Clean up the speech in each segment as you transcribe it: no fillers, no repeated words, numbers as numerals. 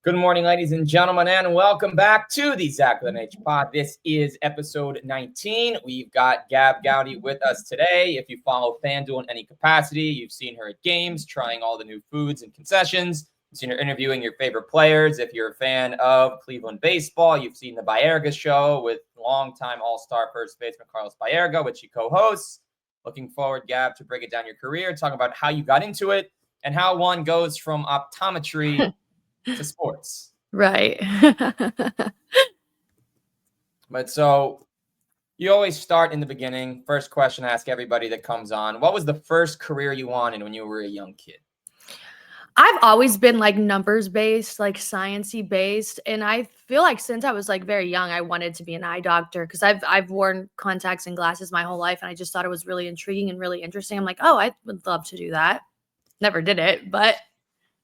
Good morning, ladies and gentlemen, and welcome back to the Zach H Pod. This is episode 19. We've got Gabb Goudy with us today. If you follow FanDuel in any capacity, you've seen her at games, trying all the new foods and concessions. You've seen her interviewing your favorite players. If you're a fan of Cleveland baseball, you've seen the Baerga Show with longtime All-Star first baseman Carlos Baerga, which she co-hosts. Looking forward, Gabb, to break it down your career, talk about how you got into it, and how one goes from optometry to sports. Right. But so you always start in the beginning. First question I ask everybody that comes on. What was the first career you wanted when you were a young kid? I've always been like numbers based, like sciencey based. And I feel like since I was like very young, I wanted to be an eye doctor because I've worn contacts and glasses my whole life. And I just thought it was really intriguing and really interesting. I'm like, oh, I would love to do that. Never did it, but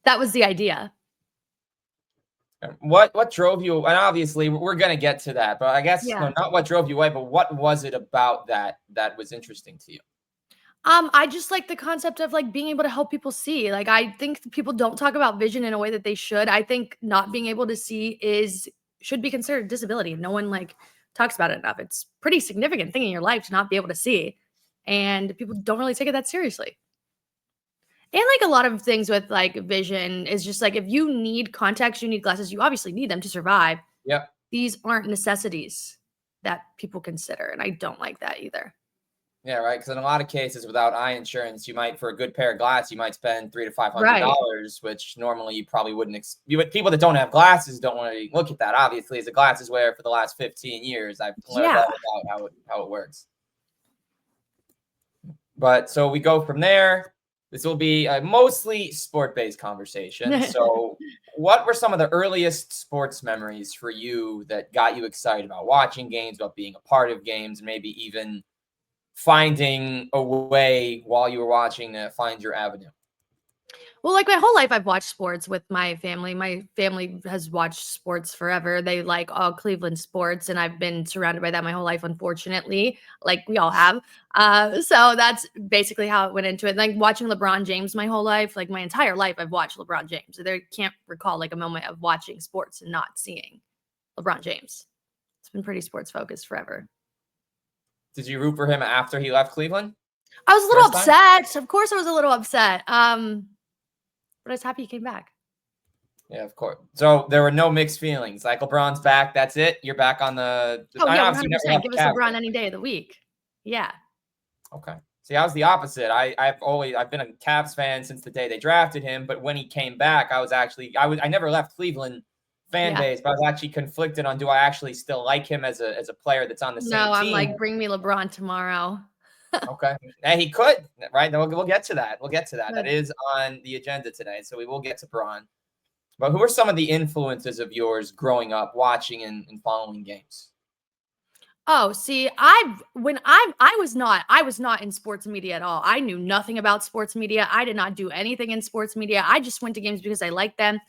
that was the idea. What drove you? And obviously we're going to get to that, but I guess not what drove you away, but what was it about that was interesting to you? I just like the concept of like being able to help people see. Like, I think people don't talk about vision in a way that they should. I think not being able to see should be considered a disability. No one like talks about it enough. It's a pretty significant thing in your life to not be able to see, and people don't really take it that seriously. And like a lot of things with like vision is just like, if you need contacts, you need glasses, you obviously need them to survive. Yep. These aren't necessities that people consider. And I don't like that either. Yeah, right. Because in a lot of cases, without eye insurance, you might, for a good pair of glasses, you might spend $300 to $500, which normally you probably wouldn't. People that don't have glasses don't want to look at that. Obviously, as a glasses wearer for the last 15 years, I've learned all about how it works. But so we go from there. This will be a mostly sport-based conversation. So what were some of the earliest sports memories for you that got you excited about watching games, about being a part of games, and maybe even finding a way while you were watching to find your avenue? Well, like my whole life, I've watched sports with my family. My family has watched sports forever. They like all Cleveland sports, and I've been surrounded by that my whole life, unfortunately, like we all have. So that's basically how it went into it. Like watching LeBron James my whole life, like my entire life, I've watched LeBron James. I can't recall like a moment of watching sports and not seeing LeBron James. It's been pretty sports focused forever. Did you root for him after he left Cleveland? I was a little upset. Of course I was a little upset. But I was happy he came back. Yeah, of course. So there were no mixed feelings. Like, LeBron's back. That's it. You're back on the. Oh, yeah, 100%. Give us LeBron any day of the week. Yeah. Okay. See, I was the opposite. I've been a Cavs fan since the day they drafted him. But when he came back, I never left Cleveland fan base, but I was actually conflicted on, do I actually still like him as a player that's on the same team? No, I'm like, bring me LeBron tomorrow. Okay. And he could, right? We'll get to that. That is on the agenda today. So we will get to Braun. But who are some of the influences of yours growing up, watching and following games? Oh, see, I was not in sports media at all. I knew nothing about sports media. I did not do anything in sports media. I just went to games because I liked them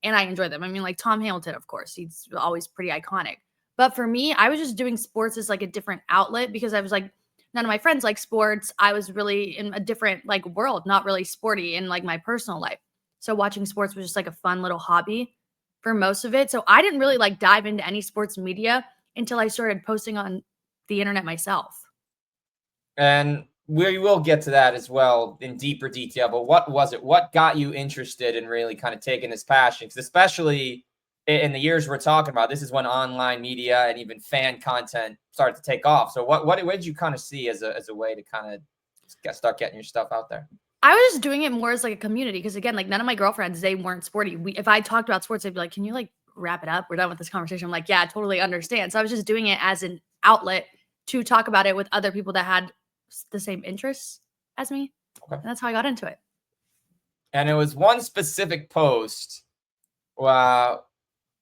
and I enjoyed them. I mean, like Tom Hamilton, of course, he's always pretty iconic. But for me, I was just doing sports as like a different outlet because I was like, none of my friends like sports. I was really in a different like world, not really sporty in like my personal life. So watching sports was just like a fun little hobby for most of it. So I didn't really like dive into any sports media until I started posting on the internet myself. And we will get to that as well in deeper detail. But what was it? What got you interested in really kind of taking this passion? Because especially in the years we're talking about, this is when online media and even fan content started to take off. So what did you kind of see as a way to kind of start getting your stuff out there? I was just doing it more as like a community. Because again, like none of my girlfriends, they weren't sporty. If I talked about sports, they'd be like, can you like wrap it up? We're done with this conversation. I'm like, yeah, I totally understand. So I was just doing it as an outlet to talk about it with other people that had the same interests as me. Okay. And that's how I got into it. And it was one specific post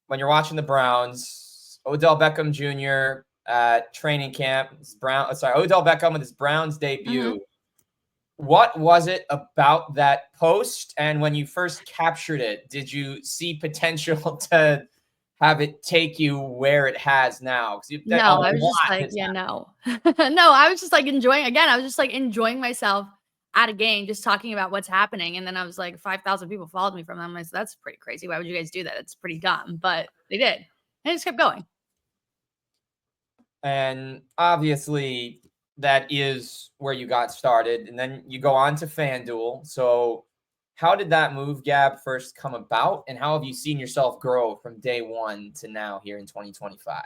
when you're watching the Browns, Odell Beckham Jr. at training camp. Odell Beckham with his Browns debut. Mm-hmm. What was it about that post? And when you first captured it, did you see potential to have it take you where it has now? No, I was just like, yeah, no. No, I was just like enjoying, again, I was just like enjoying myself. at a game just talking about what's happening. And then I was like, 5,000 people followed me from them. I said, that's pretty crazy. Why would you guys do that? It's pretty dumb. But they did. And it just kept going. And obviously, that is where you got started. And then you go on to FanDuel. So, how did that move, Gabb, first come about? And how have you seen yourself grow from day one to now here in 2025?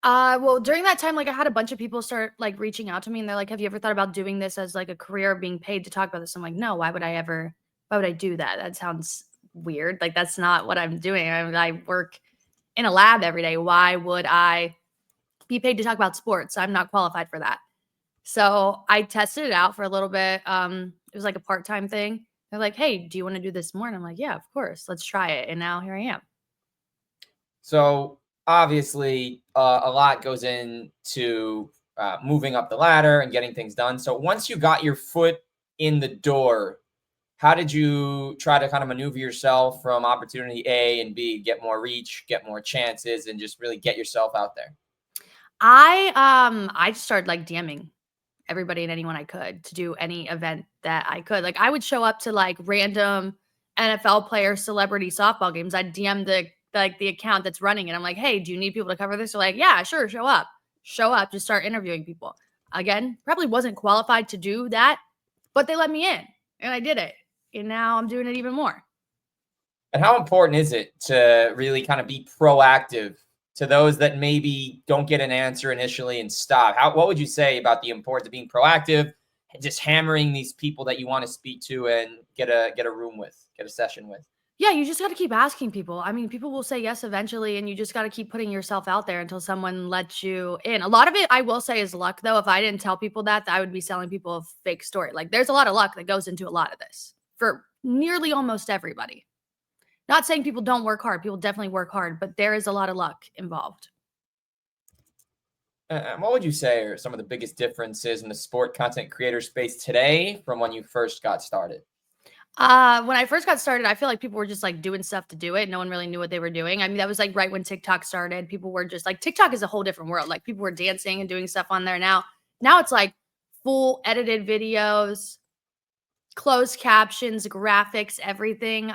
Well, during that time, like I had a bunch of people start like reaching out to me and they're like, have you ever thought about doing this as like a career, being paid to talk about this? I'm like, no, why would I do that? That sounds weird. Like, that's not what I'm doing. I work in a lab every day. Why would I be paid to talk about sports? I'm not qualified for that. So I tested it out for a little bit. It was like a part-time thing. They're like, hey, do you want to do this more? And I'm like, yeah, of course. Let's try it. And now here I am. So, obviously, a lot goes into moving up the ladder and getting things done. So, once you got your foot in the door, how did you try to kind of maneuver yourself from opportunity A and B, get more reach, get more chances, and just really get yourself out there? I just started like DMing everybody and anyone I could to do any event that I could. Like, I would show up to like random NFL player celebrity softball games. I'd DM the account that's running it. I'm like, hey, do you need people to cover this? They're like, yeah, sure, show up. Show up, just start interviewing people. Again, probably wasn't qualified to do that, but they let me in and I did it. And now I'm doing it even more. And how important is it to really kind of be proactive to those that maybe don't get an answer initially and stop? What would you say about the importance of being proactive and just hammering these people that you want to speak to and get a room with, get a session with? Yeah, you just got to keep asking people. I mean, people will say yes eventually, and you just got to keep putting yourself out there until someone lets you in. A lot of it, I will say, is luck, though. If I didn't tell people that, I would be selling people a fake story. Like, there's a lot of luck that goes into a lot of this for nearly almost everybody. Not saying people don't work hard. People definitely work hard, but there is a lot of luck involved. And what would you say are some of the biggest differences in the sport content creator space today from when you first got started? When I first got started, I feel like people were just like doing stuff to do it. No one really knew what they were doing. I mean, that was like right when TikTok started. People were just like, TikTok is a whole different world. Like, people were dancing and doing stuff on there now. Now it's like full edited videos, closed captions, graphics, everything.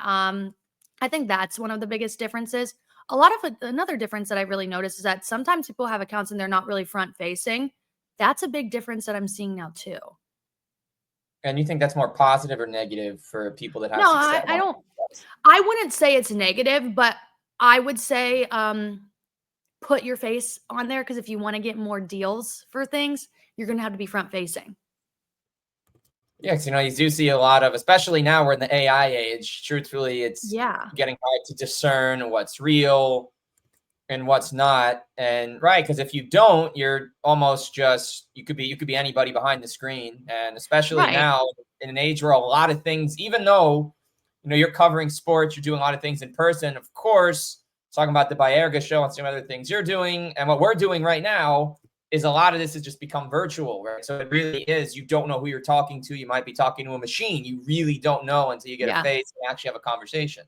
I think that's one of the biggest differences. A lot of another difference that I really noticed is that sometimes people have accounts and they're not really front facing. That's a big difference that I'm seeing now too. And you think that's more positive or negative for people that have No, success? I don't. I wouldn't say it's negative, but I would say put your face on there, because if you want to get more deals for things, you're going to have to be front facing. Yeah, because you do see a lot of, especially now we're in the AI age. Truthfully, it's getting hard to discern what's real and what's not. And right, because if you don't, you're almost just you could be anybody behind the screen. And especially now in an age where a lot of things, even though you're covering sports, you're doing a lot of things in person. Of course, talking about the Baerga Show and some other things you're doing, and what we're doing right now is a lot of this has just become virtual, right? So it really is, you don't know who you're talking to. You might be talking to a machine. You really don't know until you get a face and actually have a conversation.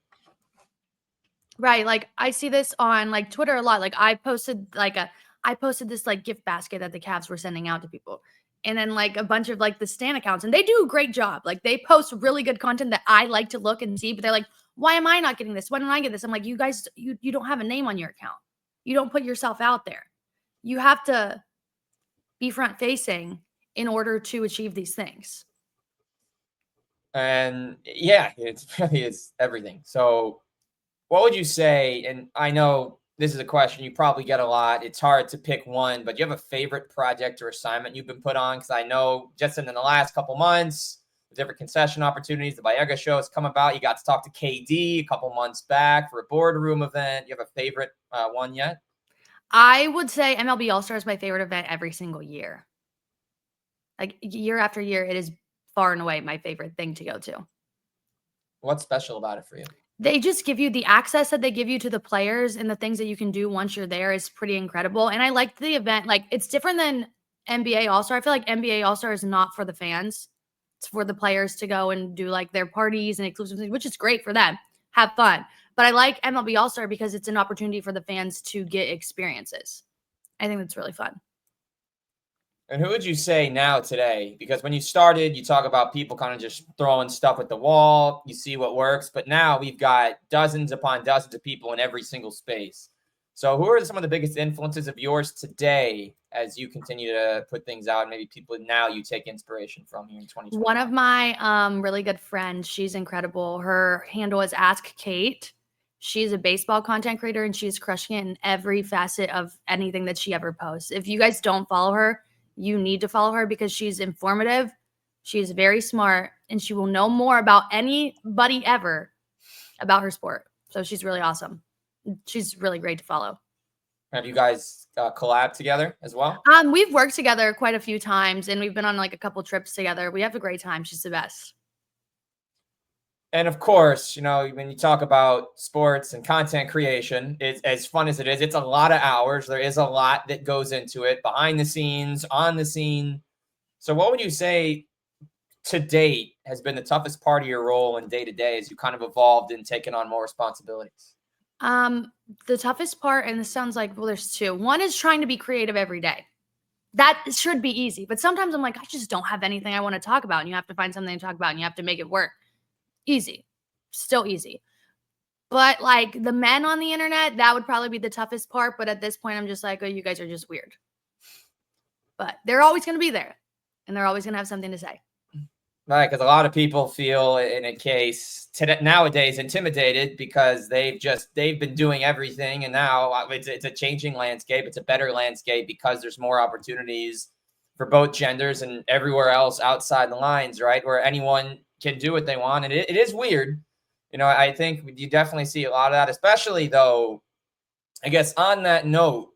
Right. Like, I see this on like Twitter a lot. Like, I posted this like gift basket that the Cavs were sending out to people. And then like a bunch of like the Stan accounts, and they do a great job. Like, they post really good content that I like to look and see, but they're like, why am I not getting this? Why don't I get this? I'm like, you guys, you don't have a name on your account. You don't put yourself out there. You have to be front facing in order to achieve these things. And yeah, it really is everything. So what would you say? And I know this is a question you probably get a lot. It's hard to pick one, but do you have a favorite project or assignment you've been put on? Because I know just in the last couple months, the different concession opportunities, the Baerga Show has come about. You got to talk to KD a couple months back for a boardroom event. You have a favorite one yet? I would say MLB All-Star is my favorite event every single year. Like, year after year, it is far and away my favorite thing to go to. What's special about it for you? They just give you the access that they give you to the players, and the things that you can do once you're there is pretty incredible. And I liked the event. Like, it's different than NBA All-Star. I feel like NBA All-Star is not for the fans. It's for the players to go and do like their parties and exclusive things, which is great for them. Have fun. But I like MLB All-Star because it's an opportunity for the fans to get experiences. I think that's really fun. And who would you say now today? Because when you started, you talk about people kind of just throwing stuff at the wall. You see what works. But now we've got dozens upon dozens of people in every single space. So who are some of the biggest influences of yours today as you continue to put things out? And maybe people now you take inspiration from here in 2020? One of my really good friends, she's incredible. Her handle is Ask Kate. She's a baseball content creator, and she's crushing it in every facet of anything that she ever posts. If you guys don't follow her, you need to follow her because she's informative. She's very smart, and she will know more about anybody ever about her sport. So she's really awesome. She's really great to follow. Have you guys collabed together as well? We've worked together quite a few times, and we've been on like a couple trips together. We have a great time. She's the best. And of course, you know, when you talk about sports and content creation, it's as fun as it is. It's a lot of hours. There is a lot that goes into it, behind the scenes, on the scene. So what would you say to date has been the toughest part of your role in day-to-day as you kind of evolved and taken on more responsibilities? The toughest part, and this sounds like, well, there's two. One is trying to be creative every day. That should be easy. But sometimes I'm like, I just don't have anything I want to talk about. And you have to find something to talk about, and you have to make it work. Easy. Still easy. But like the men on the internet, that would probably be the toughest part. But at this point, I'm just like, oh, you guys are just weird. But they're always going to be there. And they're always going to have something to say. Right, because a lot of people feel in a case nowadays intimidated because they've been doing everything, and now it's a changing landscape. It's a better landscape because there's more opportunities for both genders and everywhere else outside the lines, right? Where anyone can do what they want, and it is weird. You know, I think you definitely see a lot of that, especially though. I guess on that note,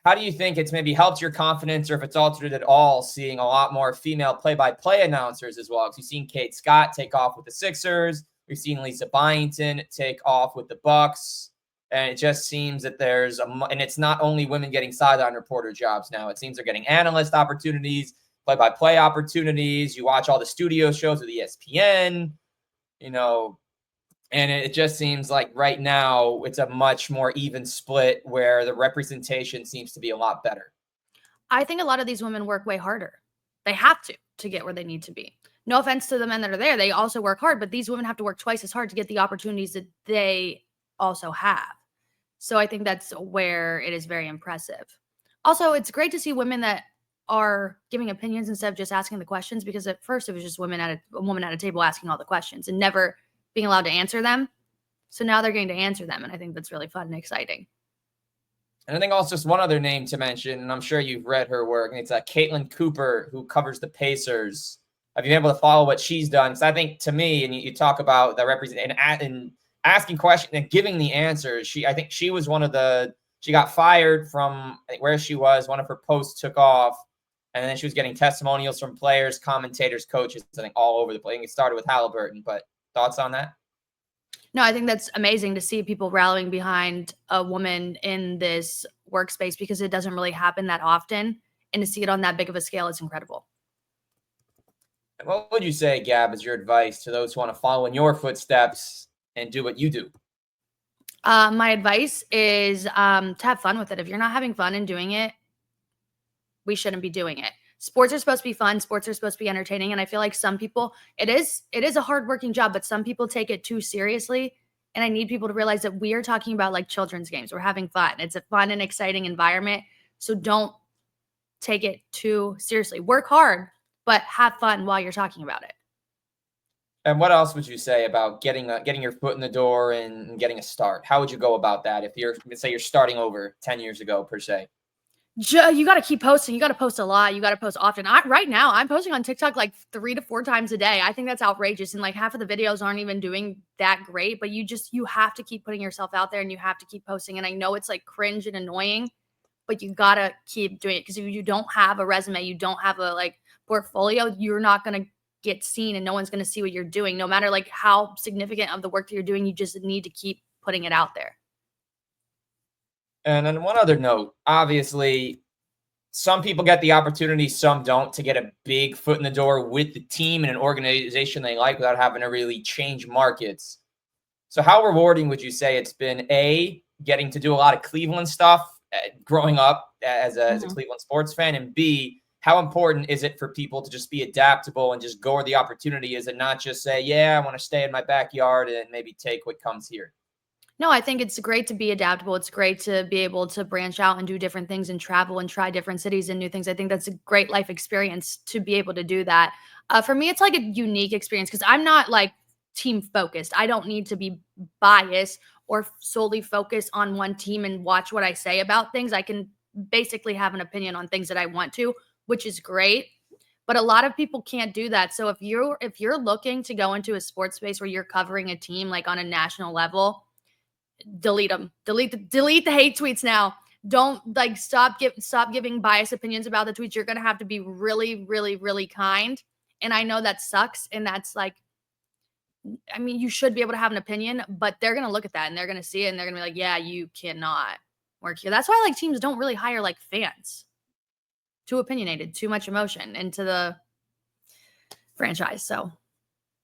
how do you think it's maybe helped your confidence, or if it's altered it at all, seeing a lot more female play-by-play announcers as well? Because you've seen Kate Scott take off with the Sixers. We've seen Lisa Byington take off with the Bucks. And it just seems that and it's not only women getting sideline reporter jobs now. It seems they're getting analyst opportunities, play-by-play opportunities. You watch all the studio shows with ESPN, you know, and it just seems like right now it's a much more even split where the representation seems to be a lot better. I think a lot of these women work way harder. They have to get where they need to be. No offense to the men that are there. They also work hard, but these women have to work twice as hard to get the opportunities that they also have. So I think that's where it is very impressive. Also, it's great to see women that are giving opinions instead of just asking the questions, because at first it was just a woman at a table asking all the questions and never being allowed to answer them. So now they're getting to answer them. And I think that's really fun and exciting. And I think also just one other name to mention, and I'm sure you've read her work, and it's Caitlin Cooper, who covers the Pacers. Have you been able to follow what she's done? Because I think to me, and you talk about the and asking questions and giving the answers. I think she was she got fired from where she was. One of her posts took off, and then she was getting testimonials from players, commentators, coaches, I think all over the place. It started with Halliburton, but thoughts on that? No, I think that's amazing to see people rallying behind a woman in this workspace, because it doesn't really happen that often. And to see it on that big of a scale is incredible. What would you say, Gabb, is your advice to those who want to follow in your footsteps and do what you do? My advice is to have fun with it. If you're not having fun and doing it, we shouldn't be doing it. Sports are supposed to be fun. Sports are supposed to be entertaining. And I feel like some people, it is a hardworking job, but some people take it too seriously. And I need people to realize that we are talking about like children's games. We're having fun. It's a fun and exciting environment. So don't take it too seriously. Work hard, but have fun while you're talking about it. And what else would you say about getting your foot in the door and getting a start? How would you go about that if let's say you're starting over 10 years ago per se? You got to keep posting. You got to post a lot. You got to post often. Right now, I'm posting on TikTok like 3 to 4 times a day. I think that's outrageous. And like half of the videos aren't even doing that great, but you have to keep putting yourself out there, and you have to keep posting. And I know it's like cringe and annoying, but you got to keep doing it, because if you don't have a resume, you don't have a like portfolio, you're not going to get seen, and no one's going to see what you're doing. No matter like how significant of the work that you're doing, you just need to keep putting it out there. And on one other note, obviously, some people get the opportunity, some don't, to get a big foot in the door with the team and an organization they like without having to really change markets. So how rewarding would you say it's been, A, getting to do a lot of Cleveland stuff growing up as a Cleveland sports fan, and B, how important is it for people to just be adaptable and just go where the opportunity is and not just say, yeah, I want to stay in my backyard and maybe take what comes here? No, I think it's great to be adaptable. It's great to be able to branch out and do different things and travel and try different cities and new things. I think that's a great life experience to be able to do that. For me, it's like a unique experience because I'm not like team focused. I don't need to be biased or solely focus on one team and watch what I say about things. I can basically have an opinion on things that I want to, which is great. But a lot of people can't do that. So if you're looking to go into a sports space where you're covering a team like on a national level, delete them. Delete the hate tweets now. Don't like stop giving biased opinions about the tweets. You're gonna have to be really, really, really kind. And I know that sucks. And that's like, I mean, you should be able to have an opinion, but they're gonna look at that and they're gonna see it and they're gonna be like, yeah, you cannot work here. That's why like teams don't really hire like fans. Too opinionated, too much emotion into the franchise. So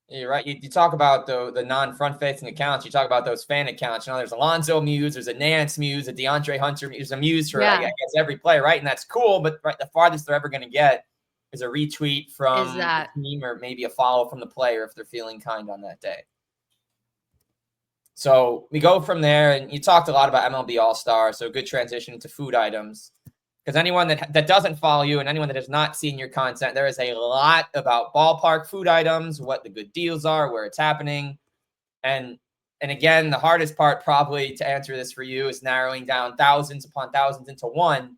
You're right. You talk about the non-front-facing accounts. You talk about those fan accounts. There's Alonzo Muse, there's a Nance Muse, a DeAndre Hunter Muse, a Muse for I guess every player, right? And that's cool. But right, the farthest they're ever going to get is a retweet from the team or maybe a follow from the player if they're feeling kind on that day. So we go from there, and you talked a lot about MLB All-Star, so good transition to food items. Because anyone that doesn't follow you and anyone that has not seen your content, there is a lot about ballpark food items, what the good deals are, where it's happening. And again, the hardest part probably to answer this for you is narrowing down thousands upon thousands into one.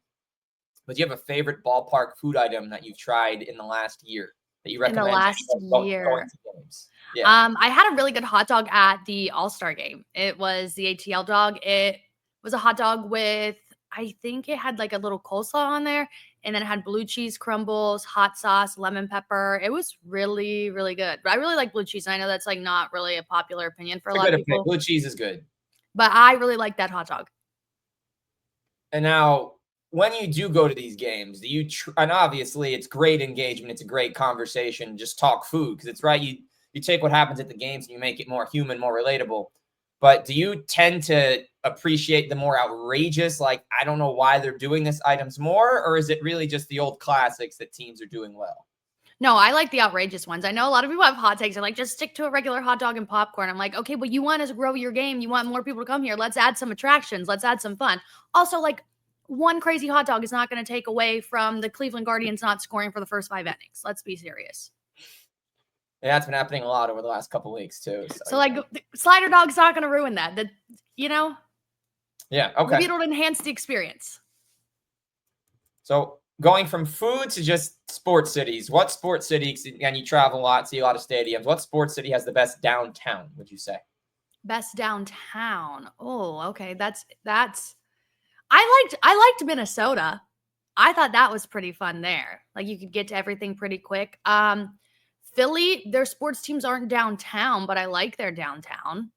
But do you have a favorite ballpark food item that you've tried in the last year that you recommend? In the last year. Going to games? Yeah. I had a really good hot dog at the All-Star game. It was the ATL dog. It was a hot dog with, I think it had like a little coleslaw on there, and then it had blue cheese crumbles, hot sauce, lemon pepper. It was really, really good. But I really like blue cheese. And I know that's like not really a popular opinion for a lot of people. Blue cheese is good. But I really like that hot dog. And now, when you do go to these games, do you and obviously it's great engagement, it's a great conversation, just talk food, because it's right, you take what happens at the games and you make it more human, more relatable. But do you tend to appreciate the more outrageous, like, I don't know why they're doing this items more, or is it really just the old classics that teams are doing well? No, I like the outrageous ones. I know a lot of people have hot takes. They're like, just stick to a regular hot dog and popcorn. I'm like, okay, but you want to grow your game. You want more people to come here. Let's add some attractions. Let's add some fun. Also, like, one crazy hot dog is not going to take away from the Cleveland Guardians not scoring for the first 5 innings. Let's be serious. Yeah, that's been happening a lot over the last couple of weeks too. So like, slider dog's not going to ruin that. Yeah, okay. Maybe it'll enhance the experience. So going from food to just sports cities, what sports city, and you travel a lot, see a lot of stadiums, what sports city has the best downtown, would you say? Best downtown. Oh, okay. I liked Minnesota. I thought that was pretty fun there. Like, you could get to everything pretty quick. Philly, their sports teams aren't downtown, but I like their downtown.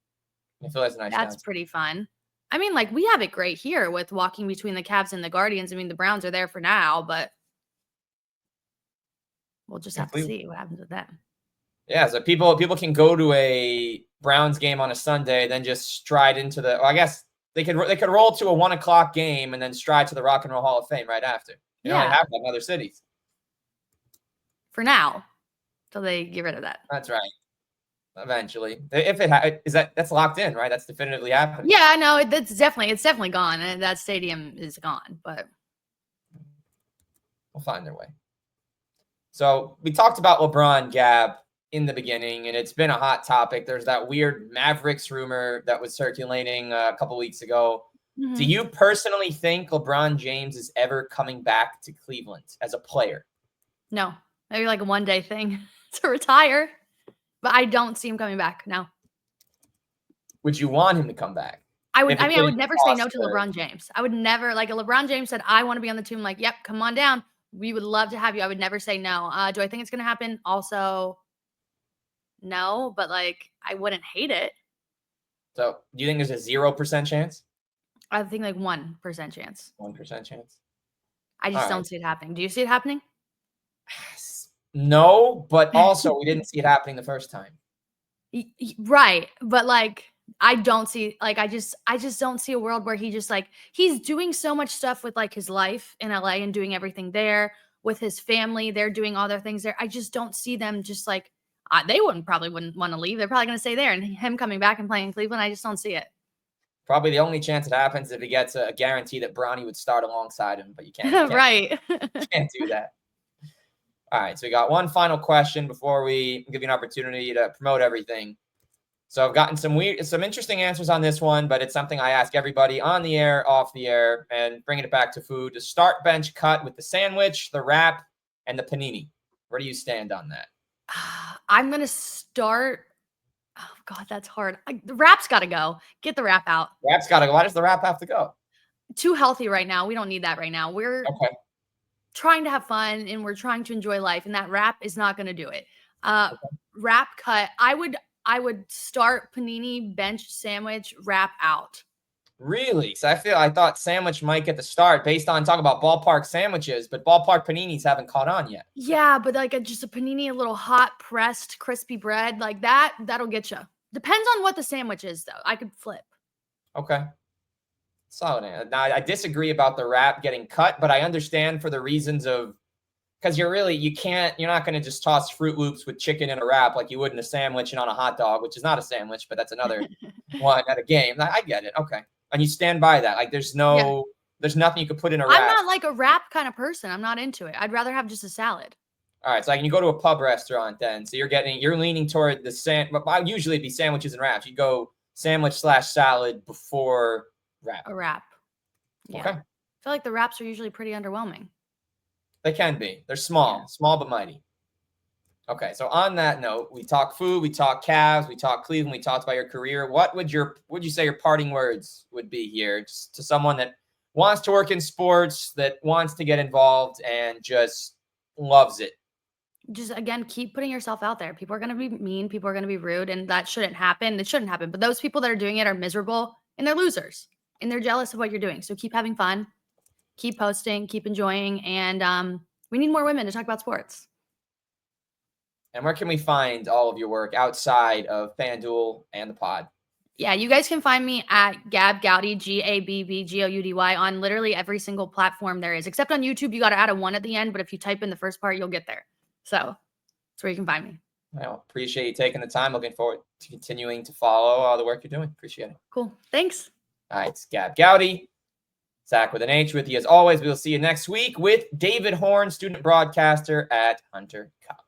I feel that's nice. That's pretty fun. I mean, like, we have it great here with walking between the Cavs and the Guardians. I mean, the Browns are there for now, but we'll just have to see what happens with them. Yeah, so people can go to a Browns game on a Sunday, then just stride into the. Well, I guess they could roll to a 1:00 game and then stride to the Rock and Roll Hall of Fame right after. You don't have that in other cities. For now, till they get rid of that. That's right. Eventually, if it that's locked in, right? That's definitively happening. Yeah, no, it's definitely gone, and that stadium is gone. But we'll find their way. So we talked about LeBron, Gabb, in the beginning, and it's been a hot topic. There's that weird Mavericks rumor that was circulating a couple weeks ago. Mm-hmm. Do you personally think LeBron James is ever coming back to Cleveland as a player? No, maybe like a one-day thing to retire. But I don't see him coming back. No. Would you want him to come back? I would never say no to LeBron James. I would never, like, LeBron James said, I want to be on the team. Like, yep, come on down. We would love to have you. I would never say no. Do I think it's going to happen? Also, no, but like, I wouldn't hate it. So do you think there's a 0% chance? I think like 1% chance. 1% chance. I just don't see it happening. Do you see it happening? No, but also we didn't see it happening the first time. Right. But like, I don't see, like, I just don't see a world where he just like, he's doing so much stuff with like his life in LA and doing everything there with his family. They're doing all their things there. I just don't see them just like, they probably wouldn't want to leave. They're probably going to stay there. And him coming back and playing in Cleveland, I just don't see it. Probably the only chance it happens if he gets a guarantee that Bronny would start alongside him, but you can't Right. can't do that. All right, so we got one final question before we give you an opportunity to promote everything. So I've gotten some interesting answers on this one, but it's something I ask everybody on the air, off the air, and bringing it back to food. To start, bench, cut with the sandwich, the wrap, and the panini. Where do you stand on that? I'm going to start. Oh, God, that's hard. The wrap's got to go. Get the wrap out. Wrap's got to go. Why does the wrap have to go? Too healthy right now. We don't need that right now. We're trying to have fun, and we're trying to enjoy life, and that wrap is not going to do it. Wrap, cut. I would start panini, bench, sandwich, wrap out. Really? So I thought sandwich might get the start based on talking about ballpark sandwiches, but ballpark paninis haven't caught on yet. Yeah, but like just a panini, a little hot pressed crispy bread like that'll get you. Depends on what the sandwich is, though. I could flip. Okay. Solid. Now I disagree about the wrap getting cut, but I understand for the reasons of because you're not going to just toss Fruit Loops with chicken in a wrap like you would in a sandwich and on a hot dog, which is not a sandwich, but that's another one at a game. I get it. Okay. And you stand by that. Like there's nothing you could put in a wrap. I'm not like a wrap kind of person. I'm not into it. I'd rather have just a salad. All right. So like you go to a pub restaurant then. So you're leaning toward but I usually it'd be sandwiches and wraps. You go sandwich/salad before wrap. A wrap. Yeah. Okay. I feel like the wraps are usually pretty underwhelming. They can be. They're small but mighty. Okay, so on that note, we talk food, we talk Cavs, we talk Cleveland, we talked about your career. What would you say your parting words would be here just to someone that wants to work in sports, that wants to get involved and just loves it? Just, again, keep putting yourself out there. People are going to be mean. People are going to be rude, and that shouldn't happen. It shouldn't happen. But those people that are doing it are miserable, and they're losers, and they're jealous of what you're doing. So keep having fun, keep posting, keep enjoying, and we need more women to talk about sports. And where can we find all of your work outside of FanDuel and the pod? Yeah, you guys can find me at Gabb Goudy, GabbGoudy, on literally every single platform there is. Except on YouTube, you got to add a 1 at the end, but if you type in the first part, you'll get there. So that's where you can find me. Well, appreciate you taking the time. Looking forward to continuing to follow the work you're doing. Appreciate it. Cool. Thanks. All right, it's Gabb Goudy. Zach with an H with you as always. We'll see you next week with David Horn, student broadcaster at Hunter College.